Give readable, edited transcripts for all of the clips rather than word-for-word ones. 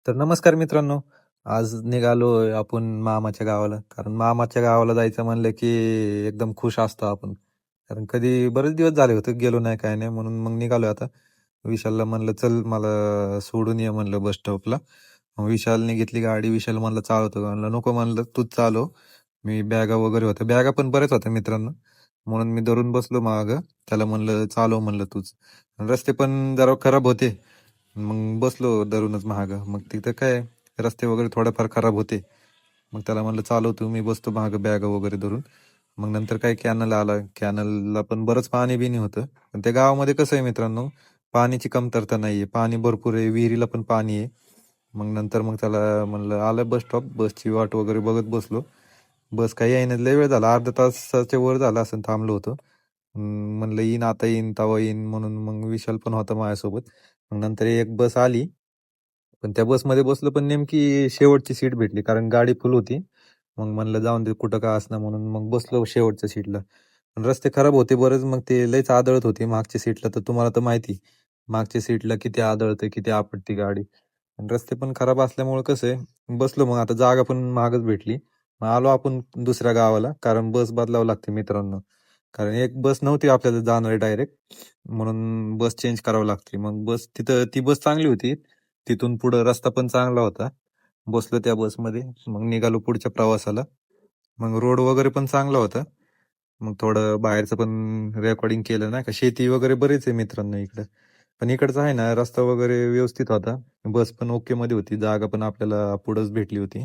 तर नमस्कार मित्रांनो. आज निघालोय आपण मामाच्या गावाला. कारण मामाच्या गावाला जायचं म्हणलं की एकदम खुश असतो आपण. कारण कधी बरेच दिवस झाले होते गेलो नाही काय नाही म्हणून मग निघालोय आता. विशालला म्हणलं चल मला सोडून ये म्हणलं बस स्टॉपला. मग विशालने घेतली गाडी. विशाल म्हणलं चालवतो का? म्हणलं नको म्हणलं तूच चालव. मी बॅगा वगैरे होत्या. बॅगा पण बऱ्याच होत्या मित्रांनो. म्हणून मी धरून बसलो मागं. त्याला म्हणलं चालव म्हणलं तूच. रस्ते पण जरा खराब होते. मग बसलो धरूनच महाग. मग तिथं काय रस्ते वगैरे थोडेफार खराब होते. मग त्याला म्हणलं चालव मी बसतो महाग बॅग वगैरे धरून. मग नंतर काय कॅनल आला. कॅनलला पण बरंच पाणी बिनी होतं. पण त्या गावामध्ये कसं आहे मित्रांनो, पाण्याची कमतरता नाहीये. पाणी भरपूर आहे. विहिरीला पण पाणी आहे. मग नंतर मग त्याला म्हणलं आलं बस स्टॉप. बसची वाट वगैरे बघत बसलो. बस काही येईन लय वेळ झाला. अर्धा तासाच्या वर झाला असं थांबलो होतो. म्हणलं येईन आता येईन तवा येईन म्हणून मग विशाल पण होता माझ्यासोबत. मग नंतर एक बस आली. पण त्या बसमध्ये बसलो पण नेमकी शेवटची सीट भेटली कारण गाडी फुल होती. मग म्हणलं जाऊन दे कुठं का असणार म्हणून मग बसलो शेवटच्या सीटला. पण रस्ते खराब होते बरेच मग ते लयच आदळत होती मागच्या सीटला तर तुम्हाला तर माहिती. मागच्या सीटला किती आदळते किती आपटती गाडी. आणि रस्ते पण खराब असल्यामुळे कसं आहे बसलो मग आता जागा पण महागच भेटली. मग आलो आपण दुसऱ्या गावाला कारण बस बदलावं लागते मित्रांनो. कारण एक बस नव्हती आपल्याला जाणारी डायरेक्ट. म्हणून बस चेंज करावं लागते. मग बस तिथं ती बस चांगली होती. तिथून पुढं रस्ता पण चांगला होता. बसलो त्या बसमध्ये. मग निघालो पुढच्या प्रवासाला. मग रोड वगैरे पण चांगला होता. मग थोडं बाहेरचं पण रेकॉर्डिंग केलं नाही का. शेती वगैरे बरेच आहे मित्रांनो इकडं. पण इकडचं आहे ना रस्ता वगैरे व्यवस्थित होता. बस पण ओके मध्ये होती. जागा पण आपल्याला पुढंच भेटली होती.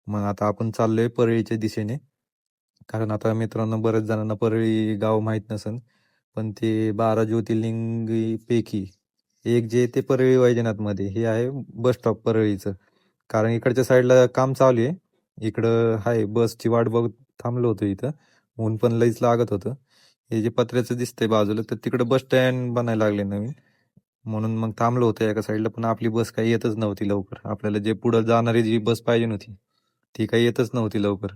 मग आता आपण चाललोय परळीच्या दिशेने. कारण आता मित्रांनो बऱ्याच जणांना परळी गाव माहित नसेल. पण ते 12 ज्योतिर्लिंगपैकी एक जे ते परळी वैजनाथ मध्ये हे आहे बस स्टॉप परळीचं. कारण इकडच्या साईडला काम चालू आहे. इकडं आहे बसची वाट बघत थांबलो होतो इथं. ऊन पण लईच लागत होतं. हे जे पत्र्याचं दिसतंय बाजूला तर तिकडे बस स्टँड बनायला लागले नवीन. म्हणून मग थांबलो होतो एका साईडला पण आपली बस काही येतच नव्हती लवकर. आपल्याला जे पुढे जाणारी जी बस पाहिजे होती ती काही येतच नव्हती लवकर.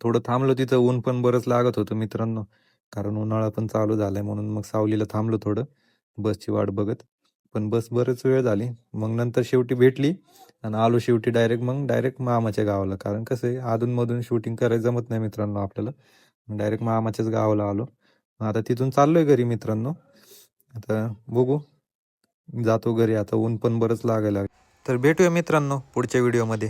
थोडं थांबलो तिथं ऊन पण बरंच लागत होतं मित्रांनो. कारण उन्हाळा पण चालू झालाय म्हणून मग सावलीला थांबलो थोडं बसची वाट बघत. पण बस बरेच वेळ झाली. मग नंतर शेवटी भेटली. आणि आलो शेवटी डायरेक्ट मामाच्या गावाला. कारण कसं आहे अधूनमधून शूटिंग करायला जमत नाही मित्रांनो आपल्याला. डायरेक्ट मामाच्याच गावाला आलो. आता तिथून चाललोय घरी मित्रांनो. आता बघू जातो घरी आता ऊन पण बरंच लागायला लागलं. तर भेटूया मित्रांनो पुढच्या व्हिडिओमध्ये.